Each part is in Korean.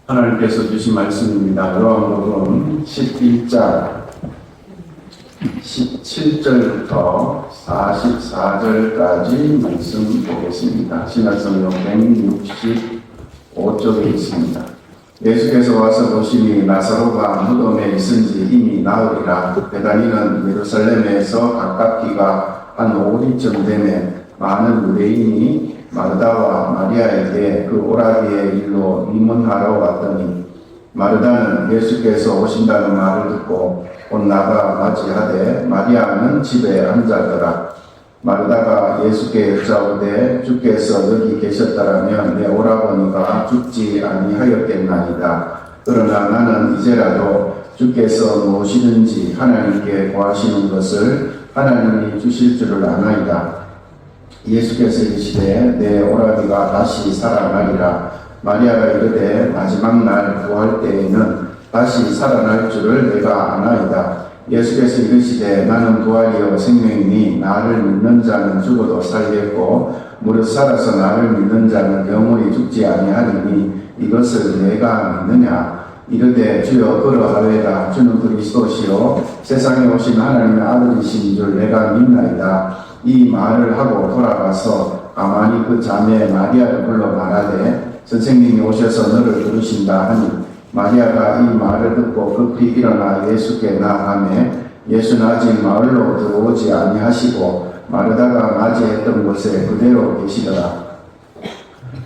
하나님께서 주신 말씀입니다. 요한복음 11장 17절부터 44절까지 말씀 보겠습니다. 신약성경 165쪽에 있습니다. 예수께서 와서 보시니 나사로가 무덤에 있은지 이미 나으리라. 베다니는 예루살렘에서 가깝기가 한 5리쯤 되매 많은 유대인이 마르다와 마리아에게 그 오라기의 일로 입문하러 왔더니 마르다는 예수께서 오신다는 말을 듣고 곧 나가 맞이하되 마리아는 집에 앉았더라. 마르다가 예수께 여짜오되 주께서 여기 계셨더라면 내 오라버니가 죽지 아니하였겠나이다. 그러나 나는 이제라도 주께서 무엇이든지 하나님께 구하시는 것을 하나님이 주실 줄을 아나이다. 예수께서 이르시되 내 오라비가 다시 살아나리라. 마리아가 이르되 마지막 날 구할 때에는 다시 살아날 줄을 내가 아나이다. 예수께서 이르시되 나는 부활이요 생명이니 나를 믿는 자는 죽어도 살겠고 무릇 살아서 나를 믿는 자는 영원히 죽지 아니하리니 이것을 내가 믿느냐. 이르되 주여 그러하외다. 주는 그리스도시요 세상에 오신 하나님의 아들이신 줄 내가 믿나이다. 이 말을 하고 돌아가서 가만히 그 자매 마리아를 불러 말하되 선생님이 오셔서 너를 부르신다 하니 마리아가 이 말을 듣고 급히 일어나 예수께 나아가매 예수는 아직 마을로 들어오지 아니하시고 마르다가 맞이했던 곳에 그대로 계시더라.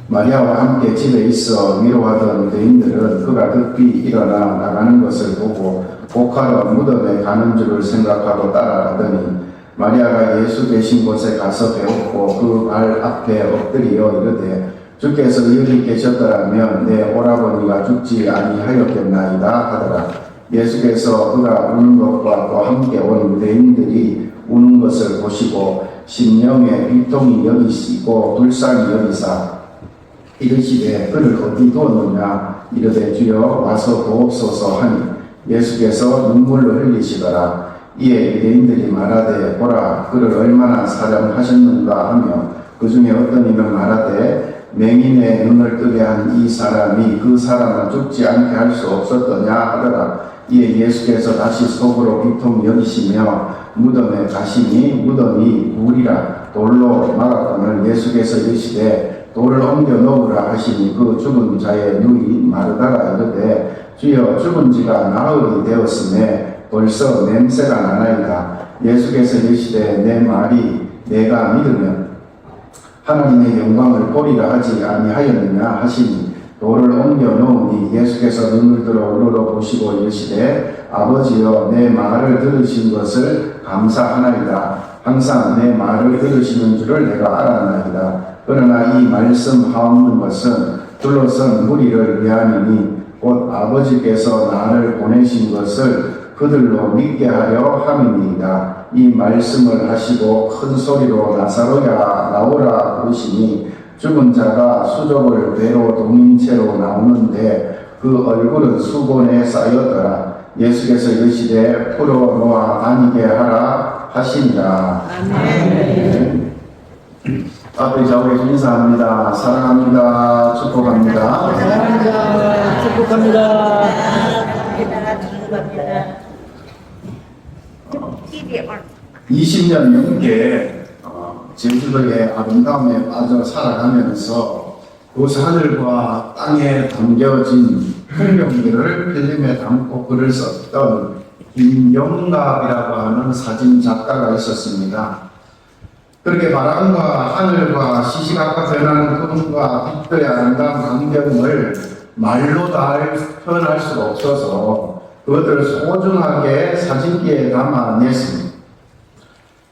마리아와 함께 집에 있어 위로하던 유대인들은 그가 급히 일어나 나가는 것을 보고 복하러 무덤에 가는 줄을 생각하고 따라가더니 마리아가 예수 계신 곳에 가서 배웠고 그 발 앞에 엎드리어 이르되 주께서 여기 계셨더라면 내 오라버니가 죽지 아니하였겠나이다 하더라. 예수께서 그가 우는 것과 또 함께 온 유대인들이 우는 것을 보시고 심령에 비통이 여기시고 불쌍히 여기사 이르시되 그를 어디 두었느냐. 이르되 주여 와서 보옵소서 하니 예수께서 눈물을 흘리시더라. 이에 유대인들이 말하되 보라 그를 얼마나 사랑하셨는가 하며 그 중에 어떤 이는 말하되 맹인의 눈을 뜨게 한 이 사람이 그 사람을 죽지 않게 할 수 없었더냐 하더라. 이에 예수께서 다시 속으로 비통 여기시며 무덤에 가시니 무덤이 굴이라 돌로 막았거늘 예수께서 이르시되 돌을 옮겨 놓으라 하시니 그 죽은 자의 누이 마르다가 이르되 주여 죽은 지가 나흘이 되었으매 벌써 냄새가 나나이다. 예수께서 이르시되 내 말이 내가 믿으면 하나님의 영광을 보리라 하지 아니하였느냐 하시니 돌을 옮겨 놓으니 예수께서 눈을 들어 우러러 보시고 이르시되 아버지여 내 말을 들으신 것을 감사하나이다. 항상 내 말을 들으시는 줄을 내가 알았나이다. 그러나 이 말씀 하옵는 것은 둘러선 무리를 위함이니 곧 아버지께서 나를 보내신 것을 그들로 믿게 하려 함입니다. 이 말씀을 하시고 큰 소리로 나사로야 나오라 부르시니 죽은 자가 수족을 배로 동인 채로 나오는데 그 얼굴은 수건에 쌓였더라. 예수께서 이르시되 풀어놓아 다니게 하라 하시니라. 아멘. 앞에 좌우에서 인사합니다. 사랑합니다. 축복합니다. 사랑합니다. 축복합니다. 20년 넘게 제주도의 아름다움에 빠져 살아가면서 그 하늘과 땅에 담겨진 풍경들을 필름에 담고 글을 썼던 김영갑이라고 하는 사진 작가가 있었습니다. 그렇게 바람과 하늘과 시시각각 변하는 구름과 빛들의 아름다운 광경을 말로 다 표현할 수가 없어서 그것들을 소중하게 사진기에 담아냈습니다.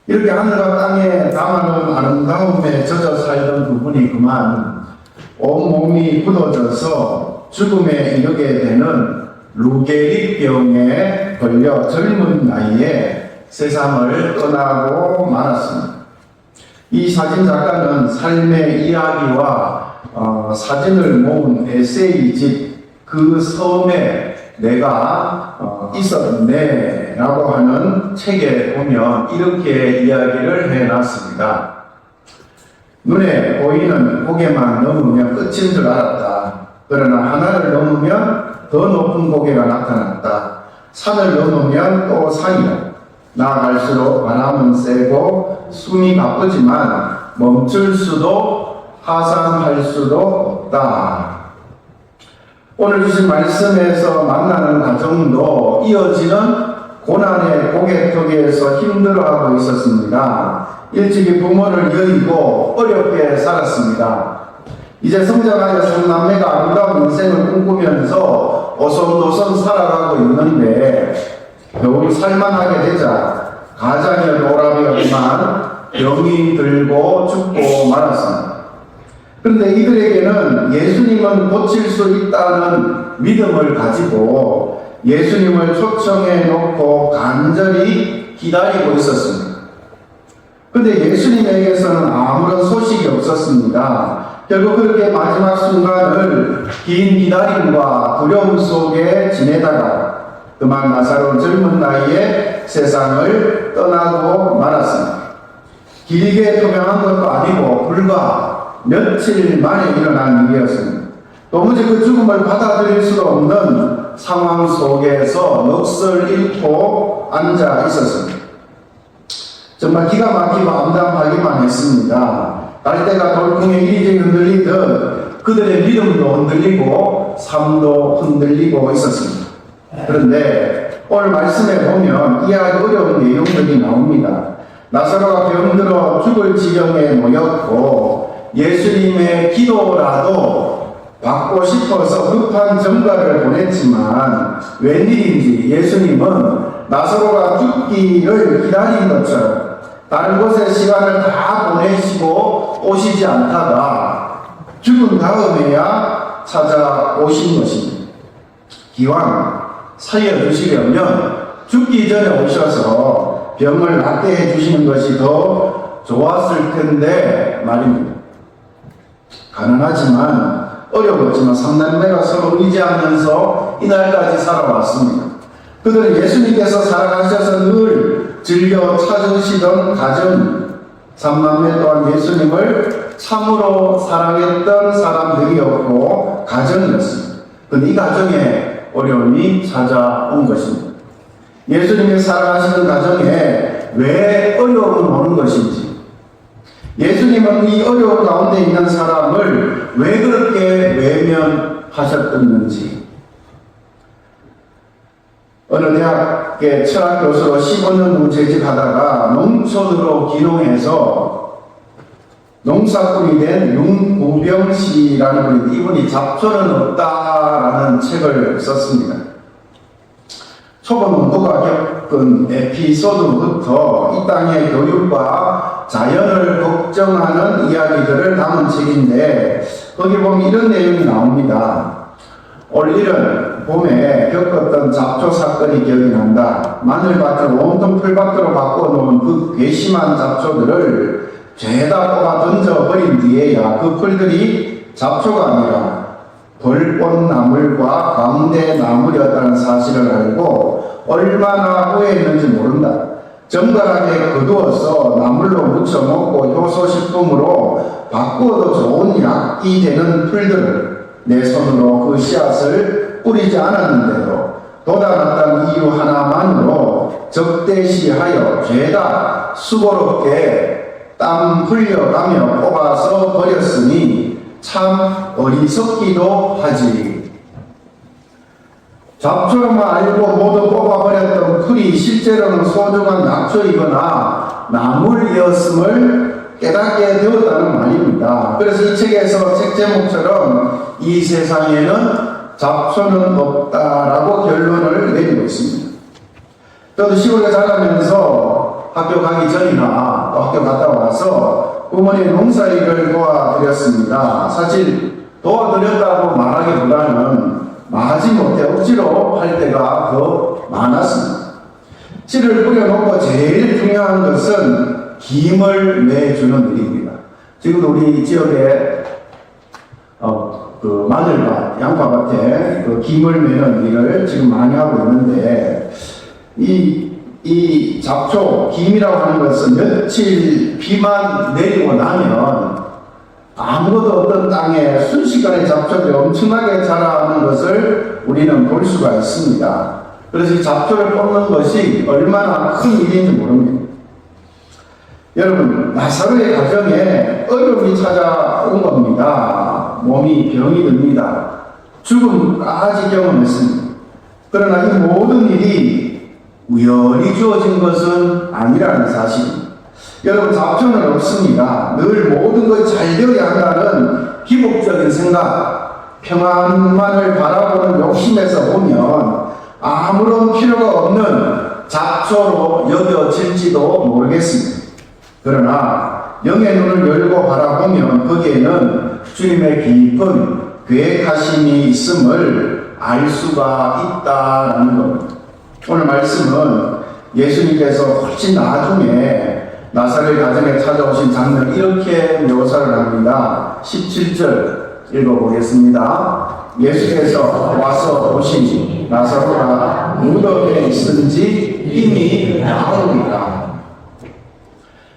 이렇게 하늘과 땅에 담아놓은 아름다움에 젖어 살던 그분이 그만 온몸이 굳어져서 죽음에 이르게 되는 루게릭병에 걸려 젊은 나이에 세상을 떠나고 말았습니다. 이 사진 작가는 삶의 이야기와 사진을 모은 에세이집 그 섬에 내가 있었네 라고 하는 책에 보면 이렇게 이야기를 해놨습니다. 눈에 보이는 고개만 넘으면 끝인 줄 알았다. 그러나 하나를 넘으면 더 높은 고개가 나타났다. 산을 넘으면 또 산이다. 나아갈수록 바람은 세고 숨이 바쁘지만 멈출 수도 하산할 수도 없다. 오늘 주신 말씀에서 만나는 가정도 이어지는 고난의 고개턱에서 힘들어하고 있었습니다. 일찍이 부모를 여의고 어렵게 살았습니다. 이제 성장하여 삼남매가 아름다운 인생을 꿈꾸면서 오손도손 살아가고 있는데 겨우 살만하게 되자 가장의 오라비가 그만 병이 들고 죽고 말았습니다. 그런데 이들에게는 예수님은 고칠 수 있다는 믿음을 가지고 예수님을 초청해 놓고 간절히 기다리고 있었습니다. 그런데 예수님에게서는 아무런 소식이 없었습니다. 결국 그렇게 마지막 순간을 긴 기다림과 두려움 속에 지내다가 그만 나사로는 젊은 나이에 세상을 떠나고 말았습니다. 길게 투명한 것도 아니고 불과 며칠 만에 일어난 일이었습니다. 도무지 그 죽음을 받아들일 수 없는 상황 속에서 넋을 잃고 앉아 있었습니다. 정말 기가 막히고 암담하기만 했습니다. 갈대가 돌풍에 이리저리 흔들리듯 그들의 믿음도 흔들리고 삶도 흔들리고 있었습니다. 그런데 오늘 말씀에 보면 이해하기 어려운 내용들이 나옵니다. 나사로가 병들어 죽을 지경에 놓였고 예수님의 기도라도 받고 싶어서 급한 전가를 보냈지만 웬일인지 예수님은 나사로가 죽기를 기다린 것처럼 다른 곳에 시간을 다 보내시고 오시지 않다가 죽은 다음에야 찾아오신 것입니다. 기왕 살려주시려면 죽기 전에 오셔서 병을 낫게 해주시는 것이 더 좋았을 텐데 말입니다. 가난하지만 어려웠지만 삼남매가 서로 의지하면서 이날까지 살아왔습니다. 그들은 예수님께서 살아가셔서 늘 즐겨 찾으시던 가정, 삼남매 또한 예수님을 참으로 사랑했던 사람들이었고 가정이었습니다. 그런데 이 가정에 어려움이 찾아온 것입니다. 예수님이 살아가시는 가정에 왜 어려움이 오는 것인지, 예수님은 이 어려움 가운데 있는 사람을 왜 그렇게 외면하셨던지, 어느 대학의 철학 교수로 15년 후 재직하다가 농촌으로 기농해서 농사꾼이 된 윤구병 씨라는 분인데 이분이 잡초는 없다라는 책을 썼습니다. 초보 농부가 겪은 에피소드부터 이 땅의 교육과 자연을 걱정하는 이야기들을 담은 책인데 거기 보면 이런 내용이 나옵니다. 올 일은 봄에 겪었던 잡초 사건이 기억이 난다. 마늘밭을 온통 풀밭으로 바꿔놓은 그 괘씸한 잡초들을 죄다 뽑아 던져버린 뒤에야 그 풀들이 잡초가 아니라 벌꽃나물과 광대나물이었다는 사실을 알고 얼마나 후회했는지 모른다. 정갈하게 거두어서 나물로 무쳐 먹고 효소식품으로 바꾸어도 좋은 약이 되는 풀들을 내 손으로 그 씨앗을 뿌리지 않았는데도 돋아났다는 이유 하나만으로 적대시하여 죄다 수고롭게 땀 흘려가며 뽑아서 버렸으니 참 어리석기도 하지. 잡초만 알고 모두 뽑아버렸던 풀이 실제로는 소중한 약초이거나 나물이었음을 깨닫게 되었다는 말입니다. 그래서 이 책에서 책 제목처럼 이 세상에는 잡초는 없다라고 결론을 내리고 있습니다. 저도 시골에 자라면서 학교 가기 전이나 또 학교 갔다 와서 부모님 농사일을 도와드렸습니다. 사실 도와드렸다고 말하기보다는 마지못해 억지로 할 때가 더 많았습니다. 씨를 뿌려놓고 제일 중요한 것은 김을 내주는 일입니다. 지금 우리 지역에 그 마늘밭, 양파밭에 그 김을 매는 일을 지금 많이 하고 있는데 이 잡초, 김이라고 하는 것은 며칠 비만 내리고 나면 아무것도 없던 땅에 순식간에 잡초들이 엄청나게 자라는 것을 우리는 볼 수가 있습니다. 그래서 이 잡초를 뽑는 것이 얼마나 큰 일인지 모릅니다. 여러분, 나사로의 가정에 어려움이 찾아온 겁니다. 몸이 병이 듭니다. 죽음까지 경험했습니다. 그러나 이 모든 일이 우연히 주어진 것은 아니라는 사실입니다. 여러분, 잡초는 없습니다. 늘 모든 것이 잘 되어야 한다는 기복적인 생각, 평안만을 바라보는 욕심에서 보면 아무런 필요가 없는 잡초로 여겨질지도 모르겠습니다. 그러나 영의 눈을 열고 바라보면 거기에는 주님의 깊은 계획하심이 있음을 알 수가 있다는 겁니다. 오늘 말씀은 예수님께서 훨씬 나중에 나사렛 가정에 찾아오신 장면을 이렇게 묘사를 합니다. 17절 읽어보겠습니다. 예수께서 와서 보시니 나사로가 무덤에 있은지 이미 나오리라.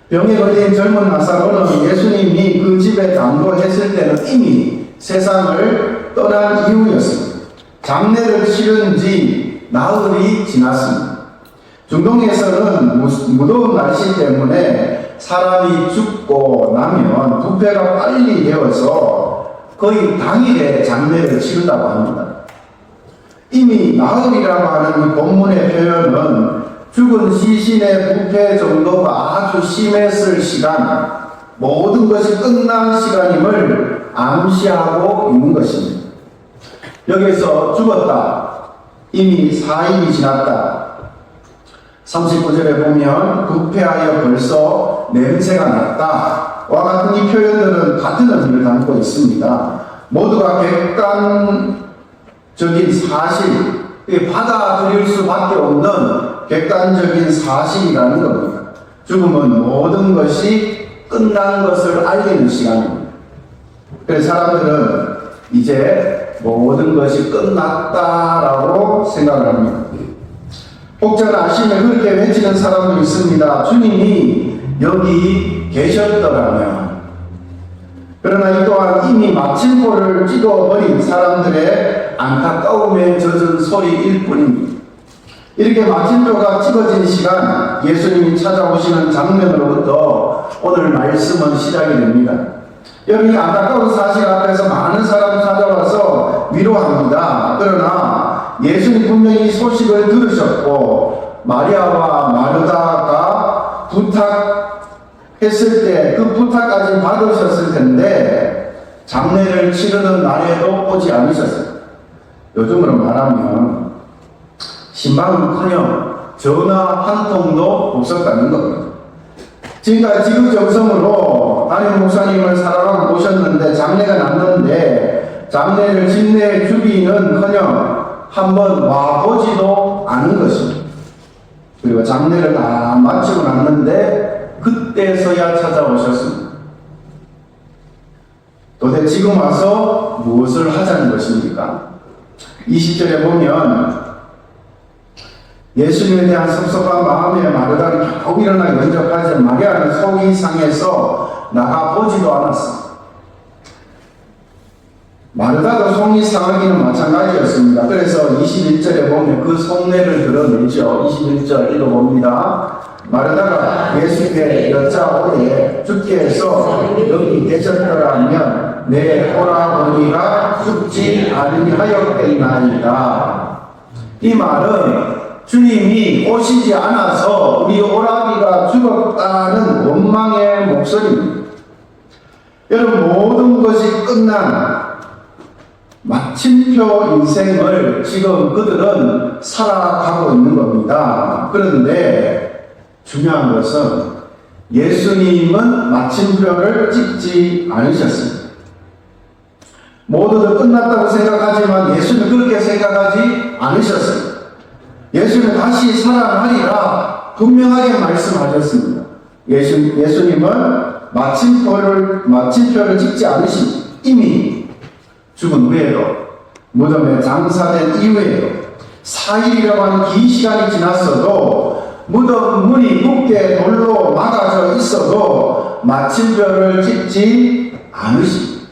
병에 걸린 젊은 나사로는 예수님이 그 집에 당도했을 때는 이미 세상을 떠난 이후였습니다. 장례를 치른 지 나흘이 지났습니다. 중동에서는 무더운 날씨 때문에 사람이 죽고 나면 부패가 빨리 되어서 거의 당일에 장례를 치른다고 합니다. 이미 나흘이라고 하는 이 본문의 표현은 죽은 시신의 부패 정도가 아주 심했을 시간, 모든 것이 끝난 시간임을 암시하고 있는 것입니다. 여기서 죽었다, 이미 4일이 지났다, 39절에 보면 부패하여 벌써 냄새가 났다 와 같은 이 표현들은 같은 의미를 담고 있습니다. 모두가 객관적인 사실, 받아들일 수밖에 없는 객관적인 사실이라는 겁니다. 죽음은 모든 것이 끝난 것을 알리는 시간입니다. 그래서 사람들은 이제 모든 것이 끝났다라고 생각을 합니다. 혹자는 아시면 그렇게 외치는 사람도 있습니다. 주님이 여기 계셨더라면. 그러나 이 또한 이미 마침표를 찍어버린 사람들의 안타까움에 젖은 소리일 뿐입니다. 이렇게 마침표가 찍어진 시간, 예수님이 찾아오시는 장면으로부터 오늘 말씀은 시작이 됩니다. 여러분, 이 안타까운 사실 앞에서 많은 사람이 찾아와서 위로합니다. 그러나 예수님 분명히 소식을 들으셨고 마리아와 마르다가 부탁했을 때 그 부탁까지 받으셨을 텐데 장례를 치르는 날에도 오지 않으셨어요. 요즘으로 말하면 신방은커녕 전화 한 통도 없었다는 겁니다. 지금까지 지극정성으로 담임 목사님을 사랑하고 모셨는데 장례가 났는데 장례를 진내에 주기는커녕 한번 와보지도 않은 것입니다. 그리고 장례를 다 마치고 났는데 그때서야 찾아오셨습니다. 도대체 지금 와서 무엇을 하자는 것입니까? 20절에 보면 예수님에 대한 섭섭한 마음에 마르다는 겨우 일어나 연접하지 마리아는 속이 상해서 나가보지도 않았습니다. 마르다도 속이 상하기는 마찬가지였습니다. 그래서 21절에 보면 그 속내를 드러내죠. 21절 읽어봅니다. 마르다가 예수께 여짜오되 주께서 여기 계셨더라면 내 오라버니가 죽지 아니하였겠나이다. 이 말은 주님이 오시지 않아서 우리 오라비가 죽었다는 원망의 목소리입니다. 여러분, 모든 것이 끝난 마침표 인생을 지금 그들은 살아가고 있는 겁니다. 그런데 중요한 것은 예수님은 마침표를 찍지 않으셨습니다. 모두들 끝났다고 생각하지만 예수는 그렇게 생각하지 않으셨습니다. 예수는 다시 살아나리라 분명하게 말씀하셨습니다. 예수님은 마침표를 찍지 않으신 이미 죽은 후에도 무덤에 장사된 이후에도 4일이라고 하는 긴 시간이 지났어도 무덤 문이 굳게 돌로 막아져 있어도 마침표를 찍지 않으십니다.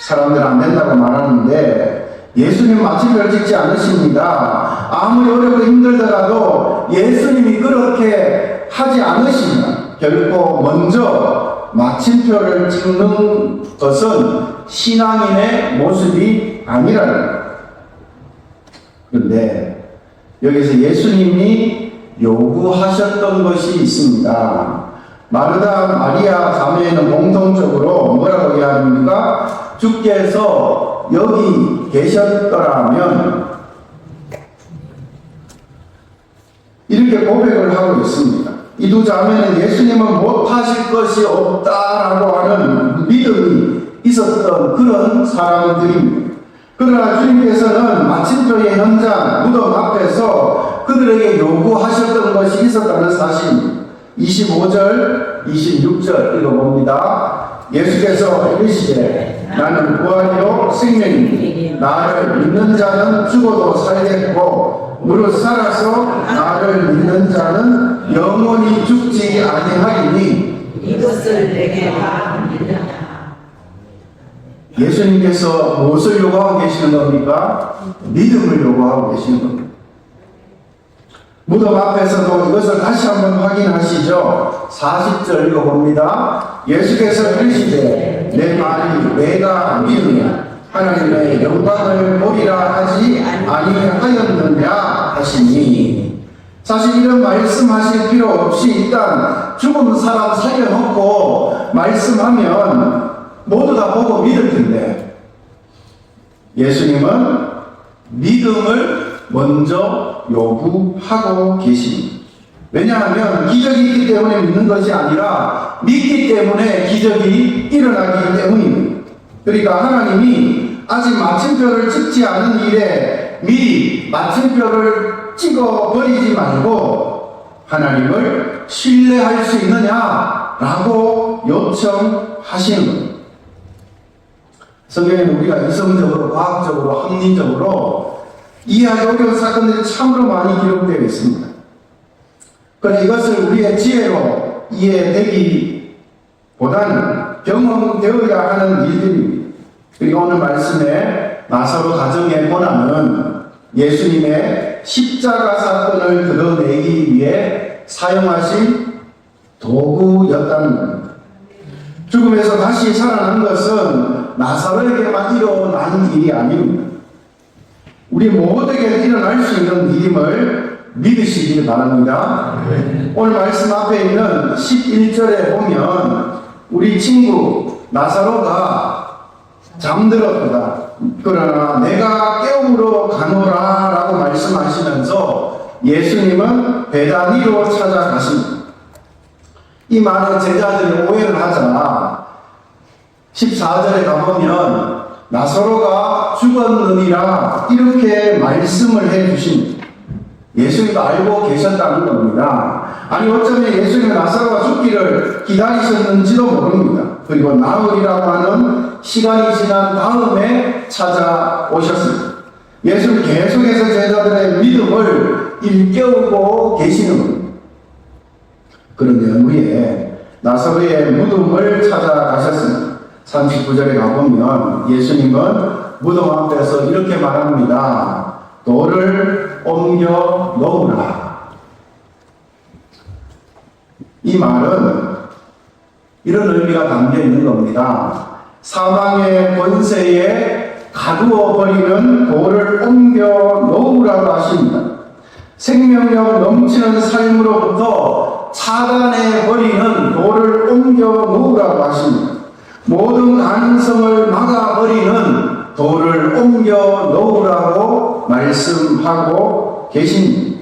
사람들 안 된다고 말하는데 예수님 마침표를 찍지 않으십니다. 아무리 어렵고 힘들더라도 예수님이 그렇게 하지 않으시면 결코 먼저 마침표를 찍는 것은 신앙인의 모습이 아니라는 거예요. 그런데 여기서 예수님이 요구하셨던 것이 있습니다. 마르다, 마리아 자매는 공통적으로 뭐라고 이야기합니까? 주께서 여기 계셨더라면 이렇게 고백을 하고 있습니다. 이 두 자매는 예수님은 못하실 것이 없다라고 하는 믿음이 있었던 그런 사람들입니다. 그러나 주님께서는 마침표의 현장, 무덤 앞에서 그들에게 요구하셨던 것이 있었다는 사실입니다. 25절, 26절 읽어봅니다. 예수께서 이르시되 나는 부활이요 생명이니 나를 믿는 자는 죽어도 살겠고 무릇 살아서 나를 믿는 자는 영원히 죽지 아니하리니 이것을 내게 말합니다. 예수님께서 무엇을 요구하고 계시는 겁니까? 믿음을 요구하고 계시는 겁니다. 무덤 앞에서도 이것을 다시 한번 확인하시죠. 40절 읽어봅니다. 예수께서 이르시되 내 말이 내가 믿으면 하나님의 영광을 보리라 하지 아니하였느냐 하시니, 사실 이런 말씀하실 필요 없이 일단 죽은 사람 살려놓고 말씀하면 모두 다 보고 믿을 텐데 예수님은 믿음을 먼저 요구하고 계십니다. 왜냐하면 기적이 있기 때문에 믿는 것이 아니라 믿기 때문에 기적이 일어나기 때문입니다. 그러니까 하나님이 아직 마침표를 찍지 않은 일에 미리 마침표를 찍어버리지 말고 하나님을 신뢰할 수 있느냐라고 요청하시는 겁니다. 성경에는 우리가 이성적으로, 과학적으로, 합리적으로 이해하기 어려운 사건들이 참으로 많이 기록되어 있습니다. 그러나 이것을 우리의 지혜로 이해되기보다는 경험되어야 하는 일들입니다. 그리고 오늘 말씀에 나사로 가정의 고난은 예수님의 십자가 사건을 드러내기 위해 사용하신 도구였다는 겁니다. 죽음에서 다시 살아난 것은 나사로에게만 일어난 일이 아닙니다. 우리 모두에게 일어날 수 있는 일임을 믿으시길 바랍니다. 오늘 말씀 앞에 있는 11절에 보면 우리 친구 나사로가 잠들었다. 그러나 내가 깨움으로 가노라 라고 말씀하시면서 예수님은 베다니로 찾아가십니다. 이 말은 제자들이 오해를 하자 14절에 가보면 나사로가 죽었느니라 이렇게 말씀을 해주십니다. 예수님도 알고 계셨다는 겁니다. 아니 어쩌면 예수님은 나사로가 죽기를 기다리셨는지도 모릅니다. 그리고 나흘이라고 하는 시간이 지난 다음에 찾아오셨습니다. 예수는 계속해서 제자들의 믿음을 일깨우고 계시는 겁니다. 그런 연후에 나사로의 무덤을 찾아가셨습니다. 39절에 가보면 예수님은 무덤 앞에서 이렇게 말합니다. 돌을 옮겨 놓으라. 이 말은 이런 의미가 담겨 있는 겁니다. 사망의 권세에 가두어 버리는 돌을 옮겨 놓으라고 하십니다. 생명력 넘치는 삶으로부터 차단해 버리는 돌을 옮겨 놓으라고 하십니다. 모든 가능성을 막아버리는 돌을 옮겨 놓으라고 말씀하고 계십니다.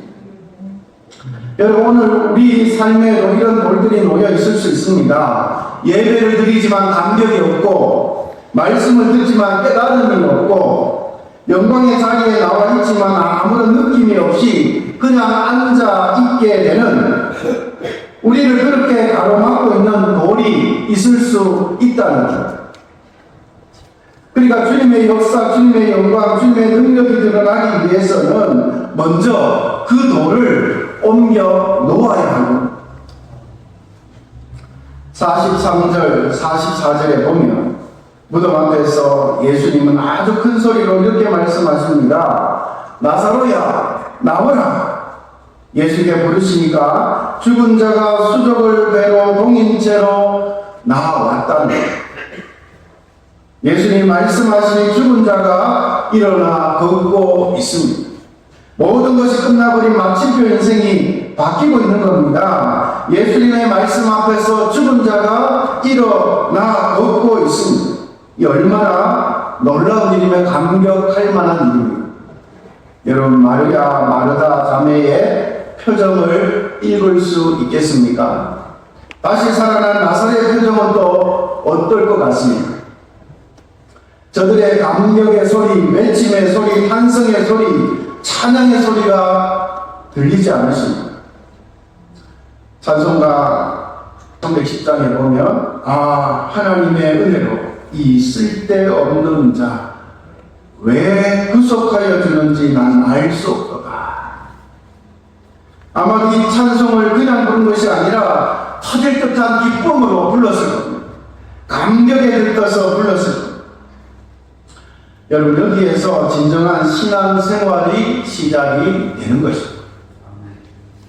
여러분, 오늘 우리 삶에도 이런 돌들이 놓여 있을 수 있습니다. 예배를 드리지만 감격이 없고, 말씀을 듣지만 깨달음이 없고, 영광의 자리에 나와 있지만 아무런 느낌이 없이 그냥 앉아 있게 되는, 우리를 그렇게 가로막고 있는 돌이 있을 수 있다는 것. 그러니까 주님의 역사, 주님의 영광, 주님의 능력이 드러나기 위해서는 먼저 그 돌을 옮겨 놓아야 하고, 43절, 44절에 보면 무덤 앞에서 예수님은 아주 큰 소리로 이렇게 말씀하십니다. 나사로야, 나오라. 예수께 부르시니까 죽은 자가 수족을 베로 동인 채로 나왔다는 예수님 말씀하신 죽은 자가 일어나 걷고 있습니다. 모든 것이 끝나버린 마침표 인생이 바뀌고 있는 겁니다. 예수님의 말씀 앞에서 죽은 자가 일어나 걷고 있습니다. 이 얼마나 놀라운 일이며 감격할 만한 일입니다. 여러분, 마르야 마르다 자매의 표정을 읽을 수 있겠습니까? 다시 살아난 나사렛의 표정은 또 어떨 것 같습니까? 저들의 감격의 소리, 외침의 소리, 환성의 소리, 찬양의 소리가 들리지 않으십니까? 찬송가 310장에 보면 하나님의 은혜로 이 쓸데없는 자 왜 구속하여 주는지 난 알 수 없도다. 아마 이 찬송을 그냥 부른 것이 아니라 터질 듯한 기쁨으로 불렀을 겁니다. 감격에 들떠서 불렀을 겁니다. 여러분, 여기에서 진정한 신앙생활이 시작이 되는 것입니다.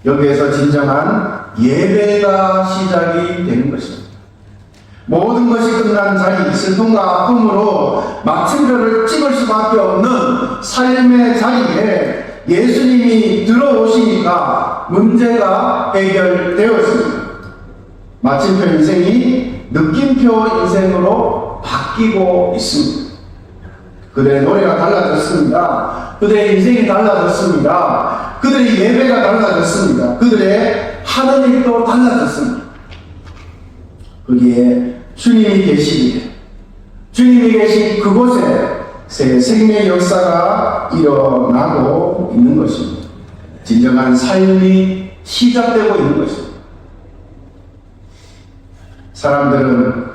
여기에서 진정한 예배가 시작이 되는 것입니다. 모든 것이 끝난 자리, 슬픔과 아픔으로 마침표를 찍을 수밖에 없는 삶의 자리에 예수님이 들어오시니까 문제가 해결되었습니다. 마침표 인생이 느낌표 인생으로 바뀌고 있습니다. 그들의 노래가 달라졌습니다. 그들의 인생이 달라졌습니다. 그들의 예배가 달라졌습니다. 그들의 하는 일도 달라졌습니다. 거기에 주님이 계시기에, 주님이 계신 그곳에 새 생명의 역사가 일어나고 있는 것입니다. 진정한 삶이 시작되고 있는 것입니다. 사람들은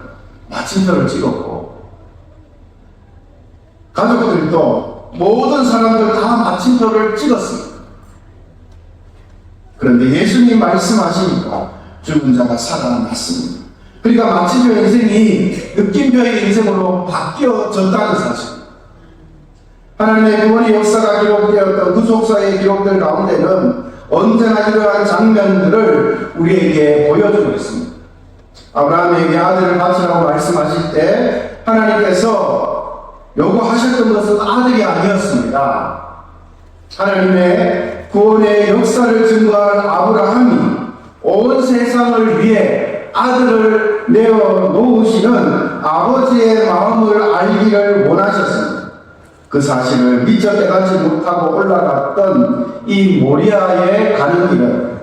마침표를 찍었고, 가족들도 모든 사람들 다 마침표를 찍었습니다. 그런데 예수님 말씀하시니까 죽은 자가 살아났습니다. 그러니까 마침표 인생이 느낌표의 인생으로 바뀌어졌다는 사실. 하나님의 구원의 역사가 기록되었던 구속사의 기록들 가운데는 언제나 이러한 장면들을 우리에게 보여주고 있습니다. 아브라함에게 아들을 바치라고 말씀하실 때 하나님께서 요구하셨던 것은 아들이 아니었습니다. 하나님의 구원의 역사를 증거할 아브라함이 온 세상을 위해 아들을 내어놓으시는 아버지의 마음을 알기를 원하셨습니다. 그 사실을 미처 깨닫지 못하고 올라갔던 이 모리아에 가는 길은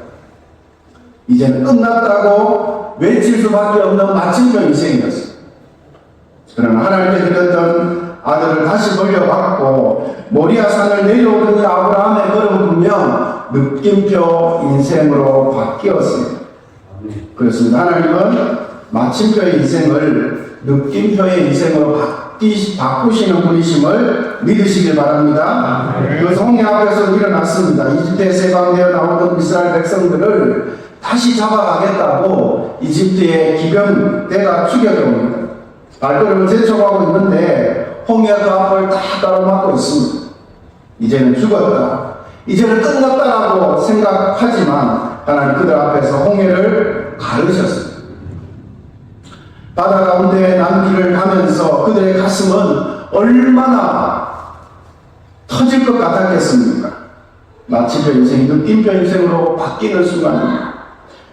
이제는 끝났다고 외칠 수밖에 없는 마침표 인생이었습니다. 그러나 하나님께 드렸던 아들을 다시 돌려받고 모리아산을 내려오는 이 아브라함의 걸음을 보면 느낌표 인생으로 바뀌었습니다. 그렇습니다. 하나님은 마침표의 인생을 느낌표의 인생으로 바꾸시는 분이심을 믿으시길 바랍니다. 그 홍해 앞에서 일어났습니다. 이집트에 세방되어 나오던 이스라엘 백성들을 다시 잡아가겠다고 이집트의 기병대가 죽여져 옵니다. 발걸음을 재촉하고 있는데 홍해가 그 앞을 다 가로막고 있습니다. 이제는 죽었다, 이제는 끝났다라고 생각하지만 하나님 그들 앞에서 홍해를 가르셨습니다. 바다 가운데 남길을 가면서 그들의 가슴은 얼마나 터질 것 같았겠습니까? 마침표 인생이 느낌표 인생으로 바뀌는 순간입니다.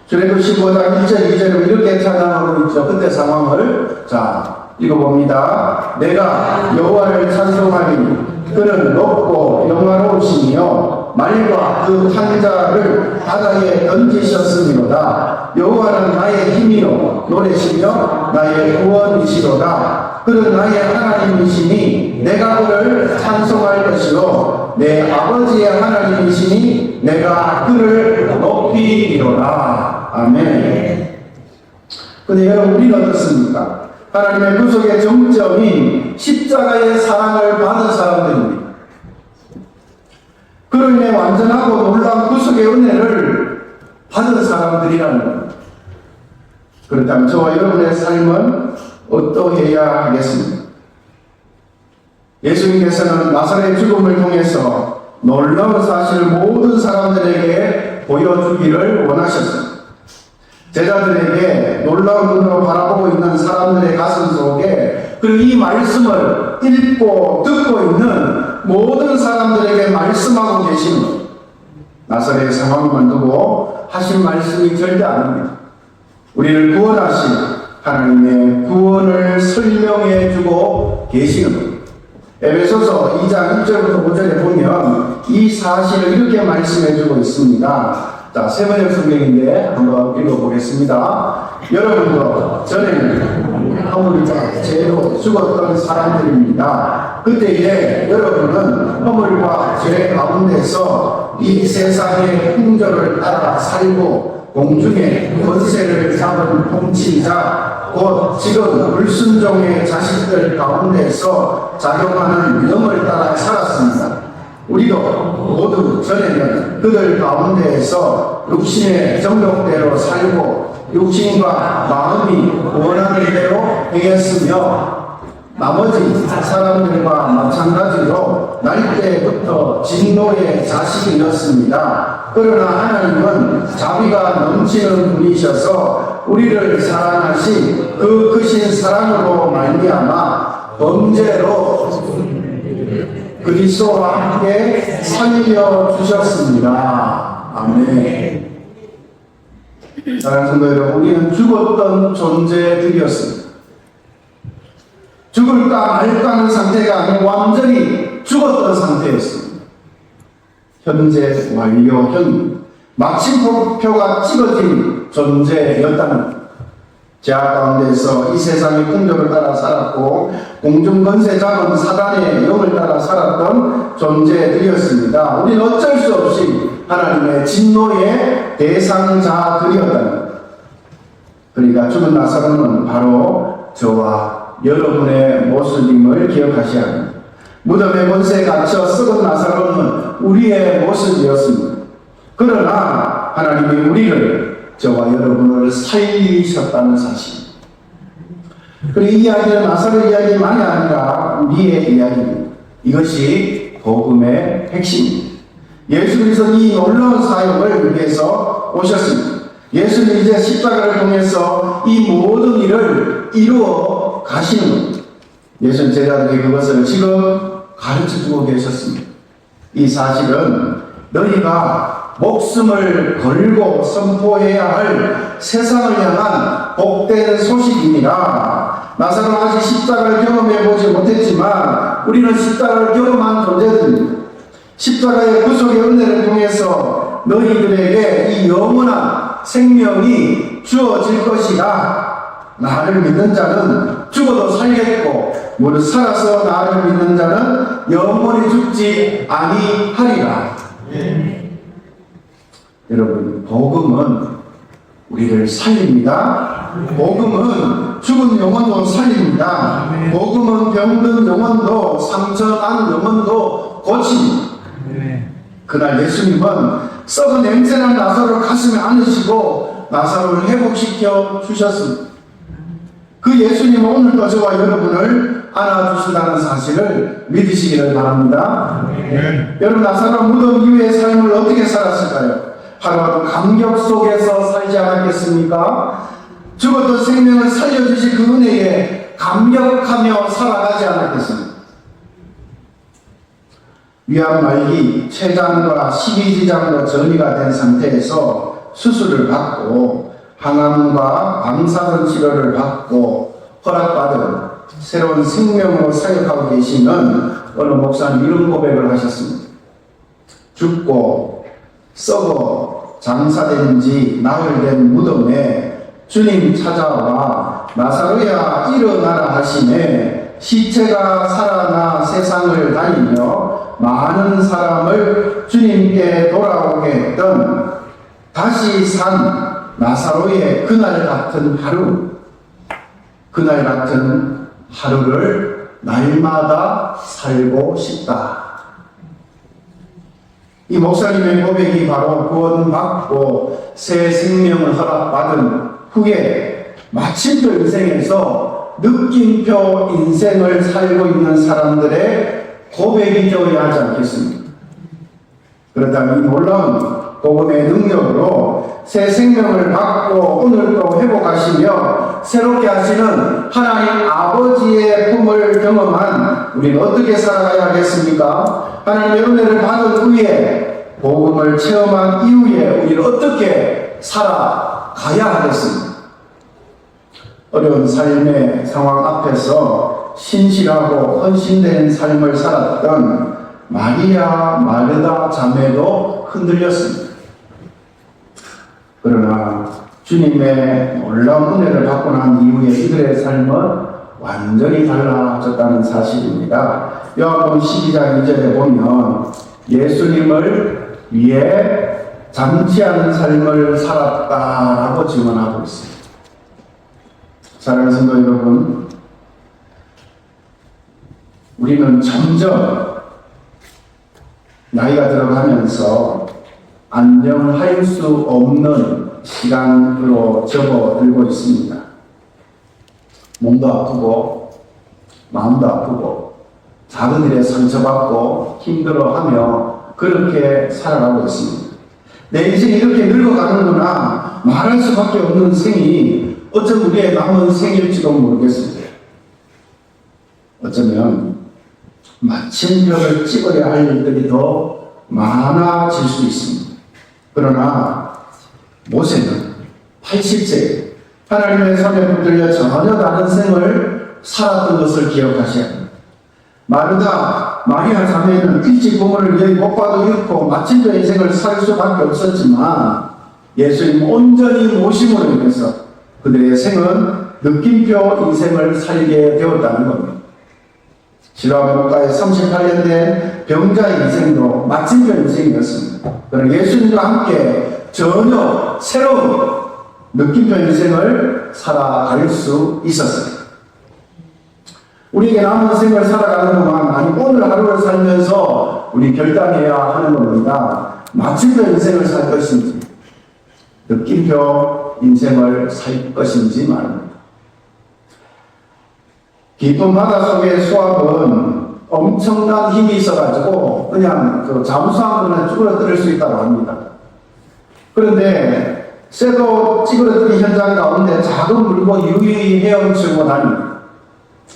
출애굽 15장 1절 2절을 이렇게 찬양하고 있죠. 그때 상황을 읽어봅니다. 내가 여호와를 찬송하리니 그는 높고 영화로우시며 말과 그 탄자를 바다에 던지셨음이로다. 여호와는 나의 힘이요 노래시며 나의 구원이시로다. 그는 나의 하나님이시니 내가 그를 찬송할 것이요 내 아버지의 하나님이시니 내가 그를 높이리로다. 아멘. 근데 여러분, 우리는 어떻습니까? 하나님의 구속의 정점인 십자가의 사랑을 받은 사람들입니다. 그로 인해 완전하고 놀라운 구속의 은혜를 받은 사람들이라는 겁니다. 그렇다면 저와 여러분의 삶은 어떠해야 하겠습니까? 예수님께서는 나사렛 죽음을 통해서 놀라운 사실을 모든 사람들에게 보여주기를 원하셨습니다. 제자들에게 놀라운 눈으로 바라보고 있는 사람들의 가슴 속에 그리고 이 말씀을 읽고 듣고 있는 모든 사람들에게 말씀하고 계시는 것. 나사렛의 상황만 두고 하신 말씀이 절대 아닙니다. 우리를 구원하신 하나님의 구원을 설명해 주고 계시는 것. 에베소서 2장 1절부터 5절에 보면 이 사실을 이렇게 말씀해 주고 있습니다. 자, 세 번째 성경인데 한번 읽어보겠습니다. 여러분도 전에는 허물과 죄로 죽었던 사람들입니다. 그때에 여러분은 허물과 죄 가운데서 이 세상의 풍조를 따라 살고 공중의 권세를 잡은 통치자 곧 지금 불순종의 자식들 가운데서 작용하는 영을 따라 살았습니다. 우리도 모두 전에는 그들 가운데에서 육신의 정욕대로 살고 육신과 마음이 원하는 대로 행했으며 나머지 사람들과 마찬가지로 날 때부터 진노의 자식이었습니다. 그러나 하나님은 자비가 넘치는 분이셔서 우리를 사랑하시 그 크신 사랑으로 말미암아 범죄로 그리스도와 함께 살려 주셨습니다. 아멘. 사랑하는 성도 여러분, 우리는 죽었던 존재들이었습니다. 죽을까 말까 하는 상태가 아니라 완전히 죽었던 상태였습니다. 현재 완료현 마침표가 찍어진 존재였다는 죄악 가운데서 이 세상의 풍조를 따라 살았고 공중 권세 잡은 사단의 영을 따라 살았던 존재들이었습니다. 우리는 어쩔 수 없이 하나님의 진노의 대상자들이었다는 것. 그러니까 죽은 나사로는 바로 저와 여러분의 모습임을 기억하셔야 합니다. 무덤에 권세에 갇혀 썩은 나사로는 우리의 모습이었습니다. 그러나 하나님이 우리를 저와 여러분을 살리셨다는 사실. 그리고 이 이야기는 나사로 이야기만이 아니라 우리의 이야기입니다. 이것이 복음의 핵심입니다. 예수님께서 이 놀라운 사역을 위해서 오셨습니다. 예수님 이제 십자가를 통해서 이 모든 일을 이루어 가시는 겁니다. 예수님 제자들에게 그것을 지금 가르쳐주고 계셨습니다. 이 사실은 너희가 목숨을 걸고 선포해야 할 세상을 향한 복된 소식이니라. 나사로는 아직 십자가를 경험해보지 못했지만 우리는 십자가를 경험한 존재들입니다. 십자가의 구속의 은혜를 통해서 너희들에게 이 영원한 생명이 주어질 것이다. 나를 믿는 자는 죽어도 살겠고 무릇 살아서 나를 믿는 자는 영원히 죽지 아니하리라. 여러분, 복음은 우리를 살립니다. 복음은 죽은 영혼도 살립니다. 복음은 병든 영혼도 상처난 영혼도 고칩니다. 그날 예수님은 썩은 냄새난 나사로를 가슴에 안으시고 나사로를 회복시켜 주셨습니다. 그 예수님은 오늘도 저와 여러분을 안아주신다는 사실을 믿으시기를 바랍니다. 여러분, 나사로가 무덤 이후의 삶을 어떻게 살았을까요? 하루하루 감격 속에서 살지 않았겠습니까? 죽었던 생명을 살려주신 그 은혜에 감격하며 살아가지 않았겠습니까? 위암 말기 췌장과 식이지장으로 전이가 된 상태에서 수술을 받고 항암과 방사선 치료를 받고 허락받은 새로운 생명으로 사역하고 계시는 어느 목사님 이런 고백을 하셨습니다. 죽고 썩어 장사된 지 나흘 된 무덤에 주님 찾아와 나사로야 일어나라 하시매 시체가 살아나 세상을 다니며 많은 사람을 주님께 돌아오게 했던 다시 산 나사로의 그날 같은 하루를 날마다 살고 싶다. 이 목사님의 고백이 바로 구원받고 새 생명을 허락받은 후에 마침표 인생에서 느낌표 인생을 살고 있는 사람들의 고백이 되어야 하지 않겠습니까? 그렇다면 이 놀라운 복음의 능력으로 새 생명을 받고 오늘 또 회복하시며 새롭게 하시는 하나님 아버지의 품을 경험한 우리는 어떻게 살아가야 하겠습니까? 하나님의 은혜를 받은 후에 복음을 체험한 이후에 우리는 어떻게 살아가야 하겠습니까? 어려운 삶의 상황 앞에서 신실하고 헌신된 삶을 살았던 마리아 마르다 자매도 흔들렸습니다. 그러나 주님의 놀라운 은혜를 받고 난 이후에 이들의 삶은 완전히 달라졌다는 사실입니다. 요한복음 12장 2절에 보면 예수님을 위해 잠시하는 삶을 살았다라고 증언하고 있습니다. 사랑하는 성도 여러분, 우리는 점점 나이가 들어가면서 안정할 수 없는 시간으로 접어들고 있습니다. 몸도 아프고 마음도 아프고 작은 일에 상처받고 힘들어하며 그렇게 살아가고 있습니다. 내 인생이 이렇게 늙어가는구나 말할 수밖에 없는 생이 어쩌면 우리의 남은 생일지도 모르겠습니다. 어쩌면 마침표를 찍어야 할 일들이 더 많아질 수 있습니다. 그러나 모세는 80세 하나님의 손에 붙들려 전혀 다른 생을 살았던 것을 기억하셔야 합니다. 마리아 자매는 일찍 부모를 위해 목과도 잃고 마침표 인생을 살 수밖에 없었지만 예수님 온전히 모심으로 인해서 그들의 생은 느낌표 인생을 살게 되었다는 겁니다. 실화문과에 38년 된 병자의 인생도 마침표 인생이었습니다. 그러나 예수님과 함께 전혀 새로운 느낌표 인생을 살아갈 수 있었습니다. 우리에게 남은 생을 살아가는 동안 아니 오늘 하루를 살면서 우리 결단해야 하는 겁니다. 마침표 인생을 살 것인지 느낌표 인생을 살 것인지 말입니다. 깊은 바다 속의 수압은 엄청난 힘이 있어가지고 그냥 잠수한 거는 쭈그러뜨릴 수 있다고 합니다. 그런데 쇠도 찌그러뜨린 현장 가운데 작은 물고 유유히 헤엄치고 다닙니다.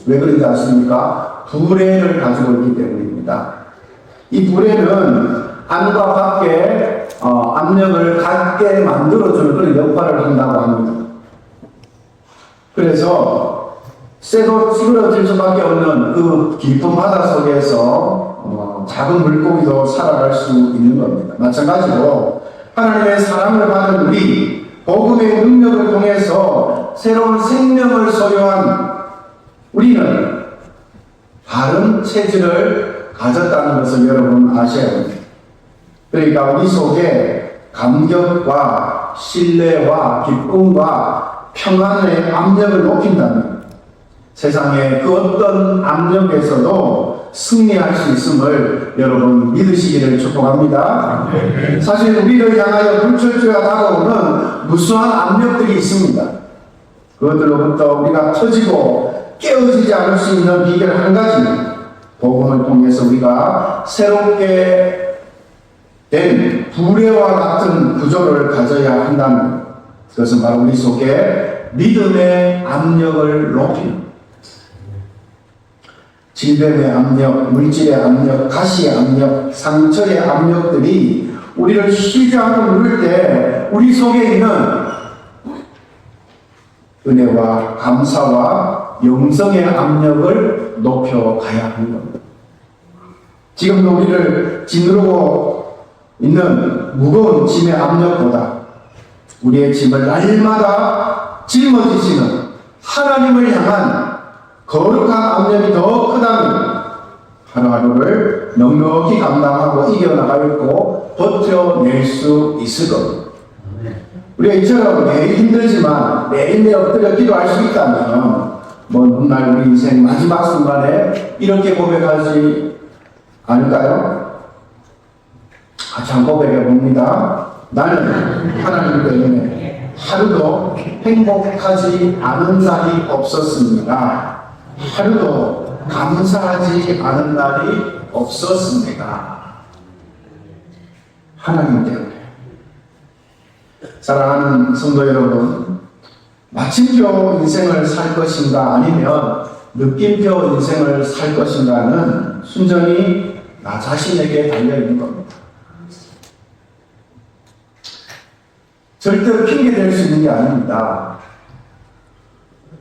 왜 그런지 아십니까? 부레를 가지고 있기 때문입니다. 이 부레는 안과 밖에 압력을 갖게 만들어주는 그런 역할을 한다고 합니다. 그래서 쇠도 찌그러질 수밖에 없는 그 깊은 바다 속에서 작은 물고기도 살아갈 수 있는 겁니다. 마찬가지로 하나님의 사랑을 받은 우리 복음의 능력을 통해서 새로운 생명을 소유한 우리는 다른 체질을 가졌다는 것을 여러분 아셔야 합니다. 그러니까 우리 속에 감격과 신뢰와 기쁨과 평안의 압력을 높인다면 세상의 그 어떤 압력에서도 승리할 수 있음을 여러분 믿으시기를 축복합니다. 사실 우리를 향하여 불철주야 다가오는 무수한 압력들이 있습니다. 그것들로부터 우리가 터지고 깨어지지 않을 수 있는 비결 한 가지는 복음을 통해서 우리가 새롭게 된 부레와 같은 구조를 가져야 한다는 그것은 바로 우리 속에 믿음의 압력을 높이는 질병의 압력, 물질의 압력, 가시의 압력, 상처의 압력들이 우리를 쉬지 않고 누를 때 우리 속에 있는 은혜와 감사와 영성의 압력을 높여가야 하는 겁니다. 지금도 우리를 짓누르고 있는 무거운 짐의 압력보다 우리의 짐을 날마다 짊어지시는 하나님을 향한 거룩한 압력이 더 크다면 하루하루를 넉넉히 감당하고 이겨나가고 버텨낼 수 있을 겁니다. 우리가 이처럼 매일 힘들지만 매일매일 엎드려 기도할 수 있다면 먼 훗날 우리 인생 마지막 순간에 이렇게 고백하지 않을까요? 같이 한번 고백해 봅니다. 나는 하나님 때문에 하루도 행복하지 않은 날이 없었습니다. 하루도 감사하지 않은 날이 없었습니다. 하나님 때문에. 사랑하는 성도 여러분, 마침표 인생을 살 것인가 아니면 느낌표 인생을 살 것인가는 순전히 나 자신에게 달려있는 겁니다. 절대로 핑계댈 수 있는 게 아닙니다.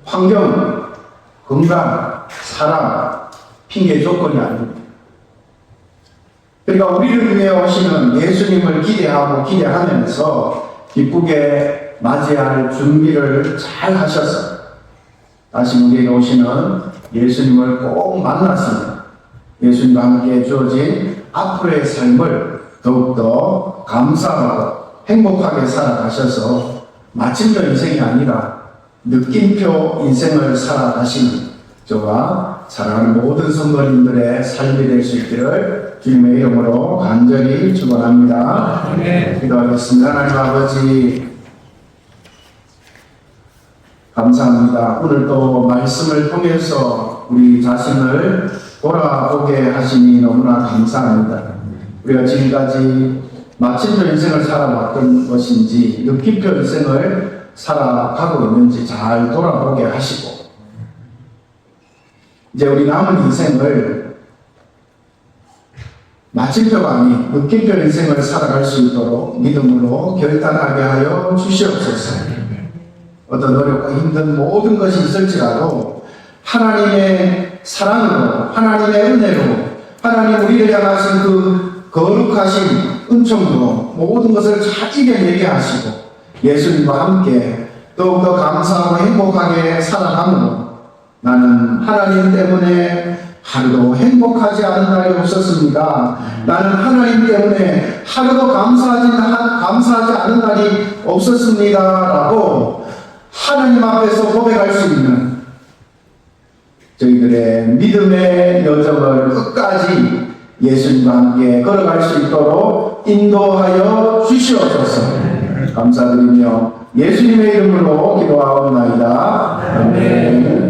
환경, 건강, 사랑, 핑계 조건이 아닙니다. 그러니까 우리를 위해 오시는 예수님을 기대하면서 기쁘게 맞이할 준비를 잘 하셔서 다시 우리에게 오시는 예수님을 꼭 만났으면 예수님과 함께 주어진 앞으로의 삶을 더욱더 감사하고 행복하게 살아가셔서 마침표 인생이 아니라 느낌표 인생을 살아가시는 저와 사랑하는 모든 성도님들의 삶이 될 수 있기를 주님의 이름으로 간절히 축원합니다. 기도하겠습니다. 하나님 아버지 감사합니다. 오늘도 말씀을 통해서 우리 자신을 돌아보게 하시니 너무나 감사합니다. 우리가 지금까지 마침표 인생을 살아왔던 것인지 느낌표 인생을 살아가고 있는지 잘 돌아보게 하시고 이제 우리 남은 인생을 마침표가 아닌 느낌표 인생을 살아갈 수 있도록 믿음으로 결단하게 하여 주시옵소서. 어떤 어렵고 힘든 모든 것이 있을지라도 하나님의 사랑으로, 하나님의 은혜로, 하나님 우리를 향하신 그 거룩하신 은총으로 모든 것을 잘 이겨내게 하시고 예수님과 함께 더욱더 감사하고 행복하게 살아감으로 나는 하나님 때문에 하루도 행복하지 않은 날이 없었습니다. 나는 하나님 때문에 하루도 감사하지 않은 날이 없었습니다. 라고 하나님 앞에서 고백할 수 있는 저희들의 믿음의 여정을 끝까지 예수님과 함께 걸어갈 수 있도록 인도하여 주시옵소서. 감사드리며 예수님의 이름으로 기도하옵나이다. 아멘.